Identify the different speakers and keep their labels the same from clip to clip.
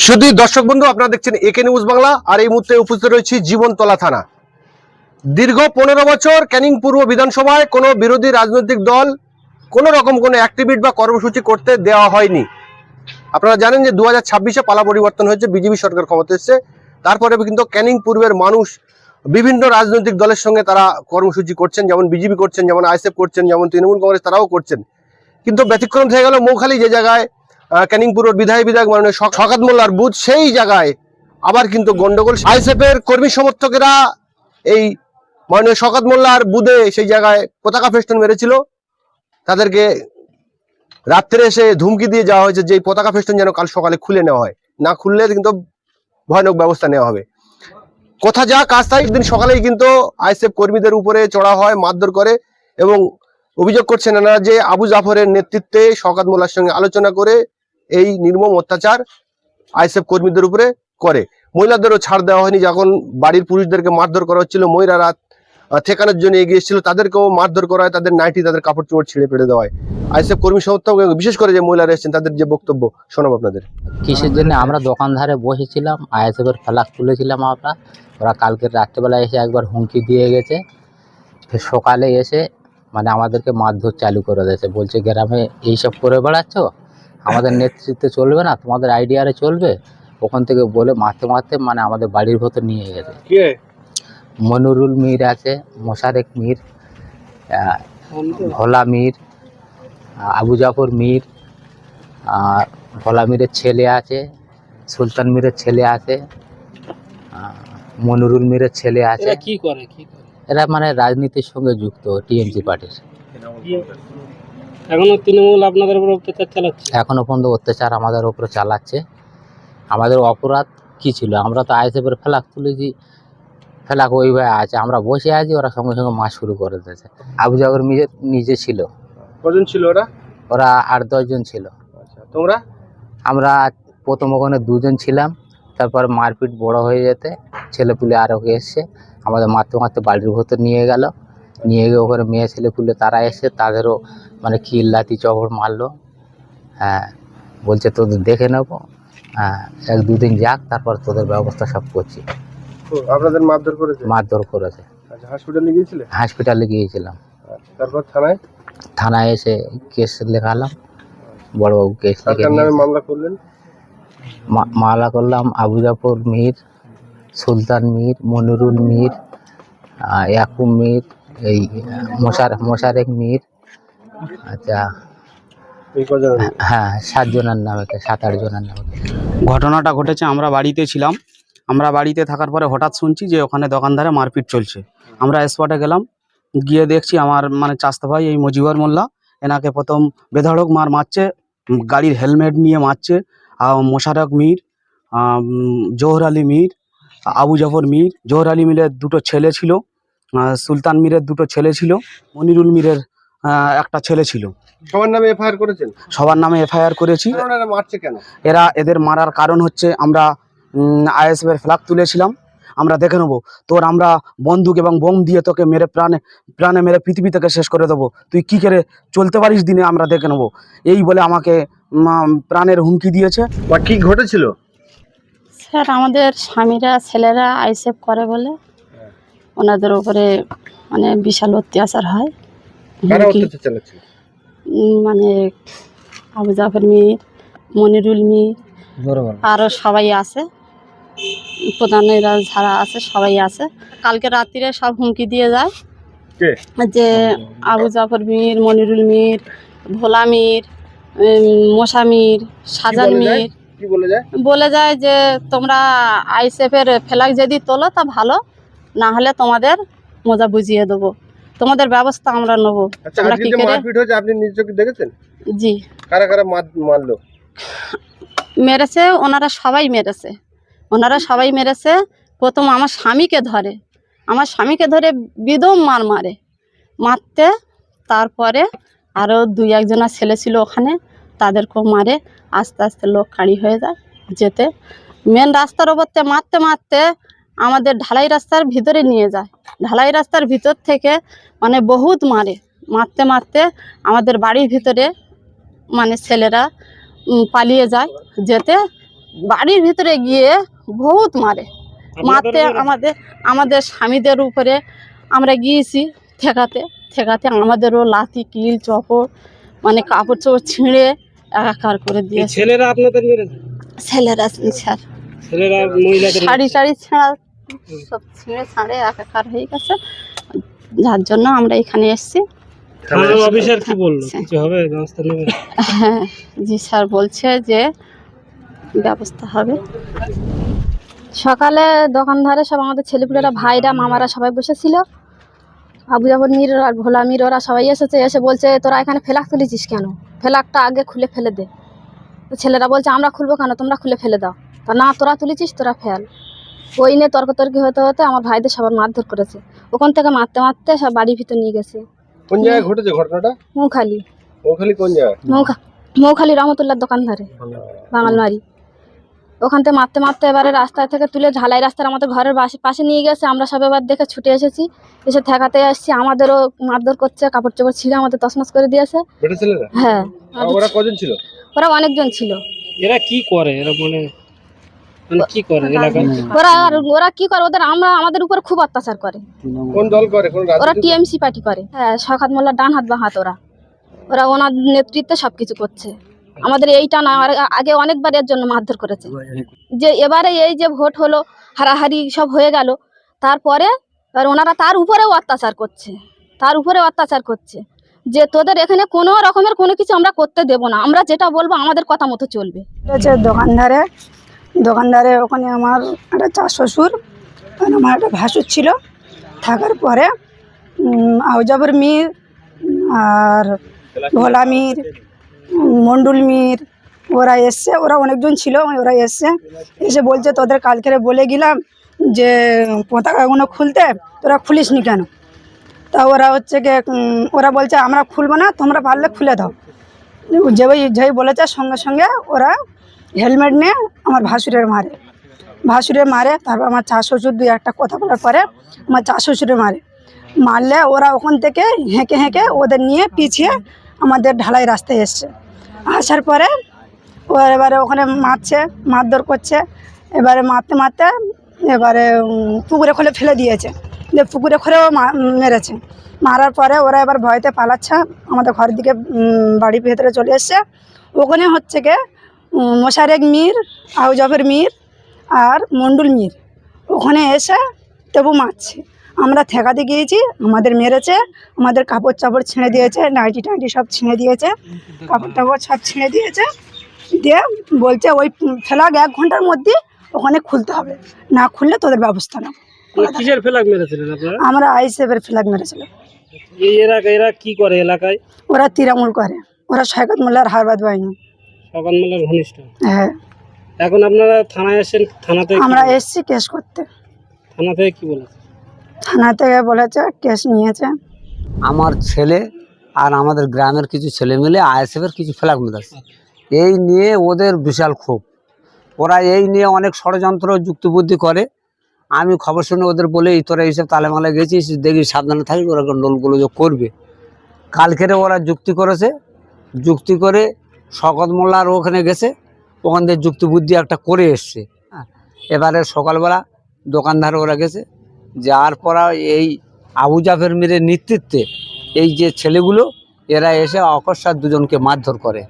Speaker 1: শুধু দর্শক বন্ধু, আপনারা দেখছেন একে নিউজ বাংলা। আর এই মুহূর্তে উপস্থিত রয়েছে জীবনতলা থানা। দীর্ঘ 15 বছর ক্যানিং পূর্ব বিধানসভায় কোনো বিরোধী রাজনৈতিক দল কোনো রকম কোনো অ্যাক্টিভিটি বা কর্মসূচি করতে দেওয়া হয়নি। আপনারা জানেন যে 2026-এ পালা পরিবর্তন হয়েছে, বিজেপি সরকার ক্ষমতা এসেছে। তারপরে কিন্তু ক্যানিং পূর্বের মানুষ বিভিন্ন রাজনৈতিক দলের সঙ্গে তারা কর্মসূচি করছেন, যেমন বিজেপি করছেন, যেমন আইএসএফ করছেন, যেমন তৃণমূল কংগ্রেস তারাও করছেন। কিন্তু ব্যতিক্রম হয়ে গেল মৌখালী, যে জায়গায় ক্যানিং পূর্ব বিধায়ক মাননীয় শওকত মোল্লার বুথ, সেই জায়গায় আবার কিন্তু গন্ডগোল। আইএসএফ এর কর্মী সমর্থকেরা এই মাননীয় শওকত মোল্লার বুথে সেই জায়গায় পতাকা ফেস্টুন মেরেছিল। তাদেরকে রাত্রে এসে ধুমকি দিয়ে যাওয়া হয়েছে যে এই পতাকা ফেস্টুন যেন কাল সকালে খুলে নেওয়া হয়, না খুললে কিন্তু ভয়ানক ব্যবস্থা নেওয়া হবে। কথা যা কাজ তাই, একদিন সকালেই কিন্তু আইএসএফ কর্মীদের উপরে চড়া হয়, মারধর করে এবং অভিযোগ করছেন এনারা যে আবু জাফরের নেতৃত্বে শওকত মোল্লার সঙ্গে আলোচনা করে এই নির্মম অত্যাচার আইএসএফ কর্মীদের উপরে করে। মহিলাদেরও ছাড় দেওয়া হয়নি, যখন বাড়ির পুরুষদেরকে মারধর করা হচ্ছিল, মহিলারা ঠেকানোর জন্য এগিয়ে এসেছিল, তাদেরকেও মারধর করা হয়, তাদের নাইটি, তাদের কাপড় চোপড় ছিঁড়ে ফেলে দেওয়া হয়। আইএসএফ কর্মী সমর্থক বিশেষ করে যে মহিলারা এসেছেন তাদের যে বক্তব্য শোনাবো আপনাদের।
Speaker 2: কিসের জন্য আমরা দোকান ধারে বসেছিলাম, আইএসএফ এর ফ্ল্যাগ তুলেছিলাম আমরা। ওরা কালকে রাত্রেবেলা এসে একবার হুমকি দিয়ে গেছে, ফের সকালে এসে মানে আমাদেরকে মারধর চালু করে দিয়েছে। বলছে গ্রামে এইসব করে বেড়াচ্ছ, আমাদের নেতৃত্বে চলবে না, তোমাদের আইডিয়ারে চলবে। ওখান থেকে বলে মারতে মারতে মানে আমাদের বাড়ির ভেতর নিয়ে গেছে। মনিরুল মীর আছে, মোশারেক মীর, ভোলা মীর, আবু জাফর মীর, আর ভোলা মীরের ছেলে আছে, সুলতান মীরের ছেলে আছে, মনিরুল মীরের ছেলে আছে।
Speaker 3: কি করে
Speaker 2: এরা মানে রাজনীতির সঙ্গে যুক্ত, টিএমসি পার্টির।
Speaker 3: এখনো তৃণমূল আপনাদের উপর অত্যাচার চালাচ্ছে?
Speaker 2: এখনো পর্যন্ত অত্যাচার আমাদের উপরে চালাচ্ছে। আমাদের অপরাধ কি ছিল? আমরা তো আইএসএফের ফ্ল্যাগ তুলেছি, ফ্ল্যাগ ওইভাবে আছে, আমরা বসে আছি, ওরা সঙ্গে সঙ্গে মাছ শুরু করে দিয়েছে। আবু জাফর নিজে ছিল।
Speaker 1: কজন ছিল ওরা?
Speaker 2: ওরা 8-10 জন ছিল।
Speaker 1: তোমরা?
Speaker 2: আমরা প্রথম ওখানে 2 জন ছিলাম, তারপর মারপিট বড় হয়ে যেতে ছেলেপুলে আরও এসছে, আমাদের মারতে মারতে বাড়ির ভেতর নিয়ে গেল। নিয়ে গিয়ে ওখানে মেয়ে ছেলেপুলে তারা এসে তাদেরও মানে খিল লাঠি চবড় মারলো। হ্যাঁ, বলছে তোদের দেখে নেবো, হ্যাঁ 1-2 দিন যাক, তারপর তোদের ব্যবস্থা সব করছি।
Speaker 1: আপনাদের মারধর করেছে?
Speaker 2: মারধর করেছে।
Speaker 1: আচ্ছা, হাসপাতালে গিয়েছিলে?
Speaker 2: হাসপাতালে গিয়েছিলাম।
Speaker 1: তারপর থানায়?
Speaker 2: থানায় এসে কেস লেখালাম, বড়বাবু কেস লিখে
Speaker 1: নামে মামলা করলেন?
Speaker 2: মামলা করলাম আবু জাফর মীর, সুলতান মীর, মনিরুল মীর, ইয়াকুব মীর, এই মোশারেক মীর। আচ্ছা, হ্যাঁ 7 জনের নামে, 7-8 জনের নামে।
Speaker 4: ঘটনাটা ঘটেছে, আমরা বাড়িতে ছিলাম। আমরা বাড়িতে থাকার পরে হঠাৎ শুনছি যে ওখানে দোকানদারে মারপিট চলছে। আমরা স্পটে গেলাম, গিয়ে দেখছি আমার মানে চাস্তা ভাই এই মজিবর মোল্লা, এনাকে প্রথম বেধড়ক মারছে, গাড়ির হেলমেট নিয়ে মারছে। মোশারক মীর, জোহর আলী মীর, আবু জাফর মীর। জোহর আলী মীরের 2টো ছেলে ছিল, সুলতান মীরের 2টো ছেলে ছিল, মনিরুল মীরের একটা ছেলে ছিল।
Speaker 1: সবার নামে এফআইআর করেছেন?
Speaker 4: সবার নামে এফআইআর করেছি।
Speaker 1: মারছে কেন?
Speaker 4: এদের মারার কারণ হচ্ছে আমরা আইএসএফ এর ফ্ল্যাগ তুলেছিলাম, আমরা দেখে নেবো তোর, আমরা বন্দুক এবং বোম দিয়ে তোকে মেরে প্রাণে মেরে পৃথিবী থেকে শেষ করে দেবো, তুই কি করে চলতে পারিস দিনে, আমরা দেখে নেবো, এই বলে আমাকে প্রাণের হুমকি দিয়েছে।
Speaker 1: বা কি ঘটেছিল?
Speaker 5: স্যার, আমাদের স্বামীরা ছেলেরা আইএসএফ করে বলে ওনাদের উপরে মানে বিশাল অত্যাচার হয়। মানে আবু জাফর মীর, মনিরুল মীর, আরও সবাই আছে, প্রধানেরা যারা আছে সবাই আছে। কালকে রাত্রিরে সব হুমকি দিয়ে যায় যে আবু জাফর মীর, মনিরুল মীর, ভোলা মীর, মোশা মীর, শাহজান মীর বলে যায় যে তোমরা আইএসএফের ফ্ল্যাগ যদি তোলো তা ভালো, না হলে তোমাদের মজা বুঝিয়ে দেবো, তোমাদের ব্যবস্থা আমরা নেবো।
Speaker 1: আপনি নিজে দেখেছেন?
Speaker 5: জি।
Speaker 1: কারা কারা মারলো?
Speaker 5: মেরেছে ওনারা সবাই মেরেছে। প্রথম আমার স্বামীকে ধরে বিদম মারতে, তারপরে আরও 2-1 জনের ছেলে ছিল ওখানে, তাদেরকেও মারে। আস্তে আস্তে লোক কাঁড়ি হয়ে যায় যেতে, মেন রাস্তার ওপরতে মারতে আমাদের ঢালাই রাস্তার ভিতরে নিয়ে যায়। ঢালাই রাস্তার ভিতর থেকে মানে বহুত মারতে আমাদের বাড়ির ভিতরে মানে ছেলেরা পালিয়ে যায়। যেতে বাড়ির ভিতরে গিয়ে বহুত মারে, মারতে
Speaker 3: আপনাদের
Speaker 5: আমাদের আমাদের স্বামীদের উপরে আমরা গিয়েছি ঠেকাতে ঠেকাতে আমাদেরও লাথি কিল চপর মানে কাপড় চোপড় ছিঁড়ে একাকার করে
Speaker 3: এই
Speaker 5: দিয়েছে।
Speaker 3: ছেলেরা আপনাদের মেরেছে?
Speaker 5: ছেলেরা স্যার
Speaker 3: ছেলেরা মহিলাদের
Speaker 5: শাড়ি টাড়ি ছেঁড়া সব ছিঁড়ে ছাড়ে একাকার হয়ে গেছে, যার জন্য আমরা এখানে এসেছি।
Speaker 3: থানার অফিসার কি বললো? কিছু হবে, ব্যবস্থা নেবে?
Speaker 5: হ্যাঁ জি স্যার বলছে যে ব্যবস্থা হবে। সকালে দোকান ধারে সব আমাদের ছেলেপুলেরা ভাইরা মামারা সবাই বসেছিল, আবু জাফর মির আর ভোলা মির ওরা সবাই এসেছে, এসে বলছে তোরা এখানে ফেলাক তুলেছিস কেন, ফেলাকটা আগে খুলে ফেলে দে। তো ছেলেরা বলছে আমরা খুলবো কেন, তোমরা খুলে ফেলে দাও। তা না তোরা তুলেছিস তোরা ফেল। ওই নিয়ে তর্কতর্কি হতে হতে আমার ভাইদের সবার মারধর করেছে, ওখান থেকে মারতে মারতে সব বাড়ির ভিতর নিয়ে গেছে।
Speaker 1: কোন জায়গায় ঘটেছে ঘটনাটা?
Speaker 5: মৌখালি,
Speaker 1: ওখানে কোন জায়গায়?
Speaker 5: মৌখালি রহমতুল্লাহ দোকান ধারে বাঙালমারি। ওখান থেকে মারতে মারতে এবারে রাস্তা থেকে তুলে ঢালাই রাস্তার আমাদের ঘরের পাশে নিয়ে গেছে। আমরা সব এবার দেখে ছুটে এসেছি, এসে ঠেকাতে আসছি, আমাদেরও মারধর করছে, কাপড় চোপড় ছিঁড়ে আমাদের তছনছ করে দিয়েছে।
Speaker 1: বেটা ছেলেরা?
Speaker 5: হ্যাঁ
Speaker 1: ওরা কজন ছিল?
Speaker 5: ওরা অনেকজন ছিল।
Speaker 3: এরা কি করে? এরা মানে কি করে এলাকায়?
Speaker 5: ওরা কি করে, আমাদের উপর খুব অত্যাচার করে।
Speaker 1: কোন দল করে? কোন
Speaker 5: ওরা টিএমসি পার্টি করে। হ্যাঁ শওকত মোল্লার ডান হাত বা হাত। ওরা ওনার নেতৃত্বে সবকিছু করছে। আমাদের এইটা না, আগে অনেকবার এর জন্য মারধর করেছে। যে এবারে এই যে ভোট হলো, হারাহারি সব হয়ে গেল, তারপরে এবার ওনারা তার উপরেও অত্যাচার করছে, যে তোদের এখানে কোনো রকমের কোনো কিছু আমরা করতে দেব না, আমরা যেটা বলবো আমাদের কথা মতো চলবে।
Speaker 6: হচ্ছে দোকানদারে ওখানে আমার একটা চার শ্বশুর আর আমার একটা ভাসুর ছিল। থাকার পরে আউজাবর মির আর ভোলা মির, মন্ডুল মির ওরা এসছে, ওরা অনেকজন ছিল, ওরা এসে বলছে তোদের কালকে বলে গেলাম যে পতাকাগুলো খুলতে, তোরা খুলিস নি কেন? তা ওরা হচ্ছে গিয়ে ওরা বলছে আমরা খুলবো না, তোমরা পারলে খুলে দাও। যেই বলেছে সঙ্গে সঙ্গে ওরা হেলমেট নিয়ে আমার ভাসুরের মারে। তারপর আমার চার শ্বশুর দুই একটা কথা বলার পরে আমার চার শ্বশুরে মারলে ওরা ওখান থেকে হেঁকে ওদের নিয়ে পিছিয়ে আমাদের ঢালাই রাস্তায় এসছে। আসার পরে এবারে ওখানে মারধর করছে। এবারে মারতে এবারে পুকুরে খোলে ফেলে দিয়েছে, পুকুরে খোলেও মেরেছে। মারার পরে ওরা এবার ভয়তে পালাচ্ছে, আমাদের ঘরের দিকে বাড়ির ভেতরে চলে এসছে। ওখানে হচ্ছে গিয়ে মোশারেক মির, আউজাফর মির আর মন্ডুল মির ওখানে এসে তবু মারছে। আমরা ঠেকাতে গিয়েছি, আমাদের মেরেছে, আমাদের কাপড় চাপড় ছিঁড়ে দিয়েছে, নাইটি টাইটি সব ছিঁড়ে দিয়েছে, কাপড় টাপড় সব ছিঁড়ে দিয়েছে। দিয়ে বলছে ওই ফ্ল্যাগ 1 ঘন্টার মধ্যে ওখানে খুলতে হবে, না খুললে তোদের ব্যবস্থা নেব।
Speaker 3: কিসের ফেলাক মেরেছিলেন আপনারা?
Speaker 6: আমরা আইএসএফের ফ্ল্যাগ মেরেছিল।
Speaker 3: এই এরা কি করে এলাকায়?
Speaker 6: ওরা তৃণমূল করে, ওরা শওকত মোল্লার হারবাদ বাহিনী।
Speaker 3: শওকত মোল্লার ঘনিষ্ঠ?
Speaker 6: হ্যাঁ।
Speaker 3: এখন আপনারা থানায় এসেছেন, থানা থেকে
Speaker 6: আমরা এসছি কেস করতে।
Speaker 3: থানা থেকে কি বলেছে?
Speaker 6: থানা থেকে বলেছে কেস নিয়েছে।
Speaker 7: আমার ছেলে আর আমাদের গ্রামের কিছু ছেলে মিলে আইএসএফের কিছু ফ্ল্যাগ মেরেছে, এই নিয়ে ওদের বিশাল ক্ষোভ। ওরা এই নিয়ে অনেক ষড়যন্ত্র যুক্তিবুদ্ধি করে। আমি খবর শুনে ওদের বলে তোরা এইসব তালেমালে গেছিস, দেখি সাবধানে থাকি, ওরা গন্ডগোল যে করবে। কালকেরে ওরা যুক্তি করেছে, যুক্তি করে শওকত মোল্লার ওখানে গেছে, ওখান থেকে যুক্তিবুদ্ধি একটা করে এসছে। এবারে সকালবেলা দোকানদারে ওরা গেছে, যার পর এই আবু জাফর মিরের নেতৃত্বে এই যে ছেলেগুলো এরা এসে অকস্মাৎ দুজনকে মারধর করে।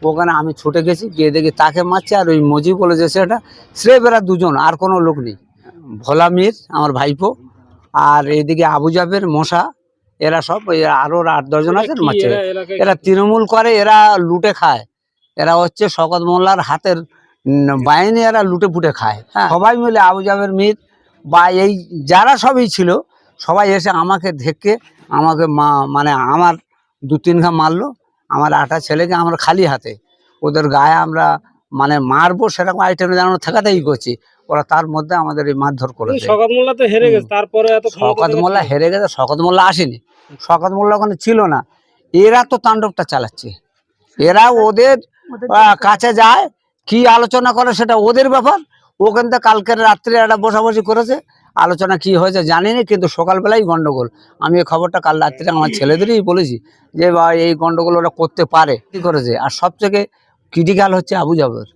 Speaker 7: ওখানে আমি ছুটে গেছি, গিয়ে দেখি তাকে মারছে, আর ওই মজি বলে যে সেটা স্রেফ এরা দুজন, আর কোনো লোক নেই। ভোলা মির আমার ভাইপো, আর এইদিকে আবু জাফর মশা, এরা সব আরও 8-10 জন আছে মারছে। এরা তৃণমূল করে, এরা লুটে খায়, এরা হচ্ছে শওকত মোল্লার হাতের বাহিনী, এরা লুটে পুটে খায়। হ্যাঁ, সবাই মিলে আবু জাফর মির বা এই যারা সবই ছিল সবাই এসে আমাকে দেখে আমাকে মানে আমার 2-3 ঘা মারলো। আমার 8টা ছেলেকে আমরা খালি হাতে ওদের গায়ে আমরা মানে মারবো সেরকম আইটেমে যেন ঠেকাতেই করছি, ওরা তার মধ্যে আমাদের এই মারধর করেছে।
Speaker 3: শওকত মোল্লা তো হেরে গেছে, তারপরে এত
Speaker 7: শওকত মোল্লা হেরে গেছে, শওকত মোল্লা আসেনি, শওকত মোল্লা ওখানে ছিল না। এরা তো তাণ্ডবটা চালাচ্ছে, এরা ওদের কাছে যায়, কি আলোচনা করে সেটা ওদের ব্যাপার। ওখান থেকে কালকের রাত্রে একটা বসাবসি করেছে, আলোচনা কি হয়েছে জানি না, কিন্তু সকালবেলায় গন্ডগোল। আমি এই খবরটা কাল রাত্রে আমার ছেলেদেরই বলেছি যে বা এই গন্ডগোল ওরা করতে পারে, কি করেছে। আর সবথেকে ক্রিটিক্যাল হচ্ছে আবু জাফর,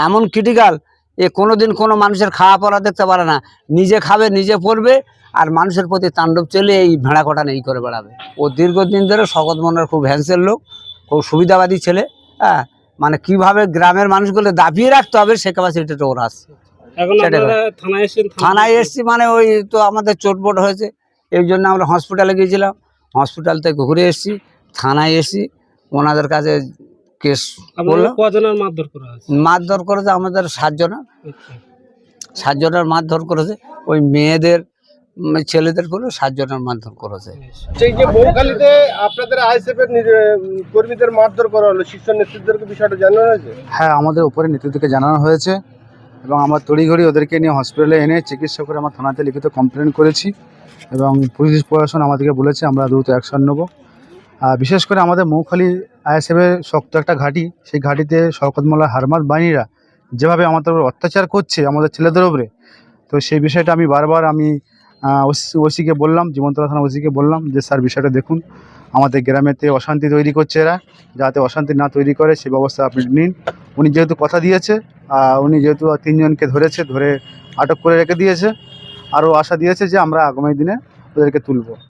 Speaker 7: এমন ক্রিটিক্যাল, এ কোনোদিন কোনো মানুষের খাওয়া পড়া দেখতে পারে না, নিজে খাবে নিজে পড়বে, আর মানুষের প্রতি তাণ্ডব চলে এই ভেড়া কটা নেই করে বেড়াবে। ও দীর্ঘদিন ধরে শকত মনের খুব হ্যান্সেল লোক, খুব সুবিধাবাদী ছেলে। হ্যাঁ, মানে কিভাবে গ্রামের মানুষগুলো দাবিয়ে রাখতে হবে সে ক্যাপাসিটিটা ওর আছে।
Speaker 3: এখন
Speaker 7: সেটাই
Speaker 3: আপনারা থানায় এসেছেন,
Speaker 7: থানায় এসছি মানে ওই তো আমাদের চোটপোট হয়েছে, এই জন্য আমরা হসপিটালে গিয়েছিলাম, হসপিটাল থেকে ঘুরে এসছি, থানায় এসছি, ওনাদের কাছে কেস
Speaker 3: আপনাদের
Speaker 7: করলাম।
Speaker 3: কজনের মারধর করা হয়েছে?
Speaker 7: মারধর করেছে আমাদের 7 জনের,
Speaker 3: আচ্ছা।
Speaker 7: 7 জনের মারধর করেছে, ওই মেয়েদের ছেলেদের করে 7 জনের মারধর করেছে।
Speaker 1: সেই যে বৌখালীতে আপনাদের আইএসএফ এর কর্মীদের মারধর করা হলো, শীর্ষ নেতৃত্বদেরকে বিষয়টা জানানো হয়েছে?
Speaker 8: হ্যাঁ, আমাদের উপরে নেতৃত্বকে জানানো হয়েছে এবং আমরা তড়িঘড়ি ওদেরকে নিয়ে হসপিটালে এনে চিকিৎসা করে আমার থানাতে লিখিত কমপ্লেন করেছি এবং পুলিশ প্রশাসন আমাদেরকে বলেছে আমরা দ্রুত অ্যাকশন নেব। বিশেষ করে আমাদের মৌখালী আইএসএফের শক্ত একটা ঘাঁটি, সেই ঘাঁটিতে শওকত মোল্লার হারমাত বাহিনীরা যেভাবে আমাদের উপর অত্যাচার করছে আমাদের ছেলেদের উপরে, তো সেই বিষয়টা আমি বারবার ওসিকে বললাম, জীবনতলা থানা ওসিকে বললাম যে স্যার বিষয়টা দেখুন, আমাদের গ্রামেতে অশান্তি তৈরি করছে এরা, যাতে অশান্তি না তৈরি করে সেই ব্যবস্থা আপনি নিন। উনি যেহেতু কথা দিয়েছে, উনি যেহেতু 3 জনকে ধরে আটক করে রেখে দিয়েছে, আরও আশা দিয়েছে যে আমরা আগামী দিনে ওদেরকে তুলব।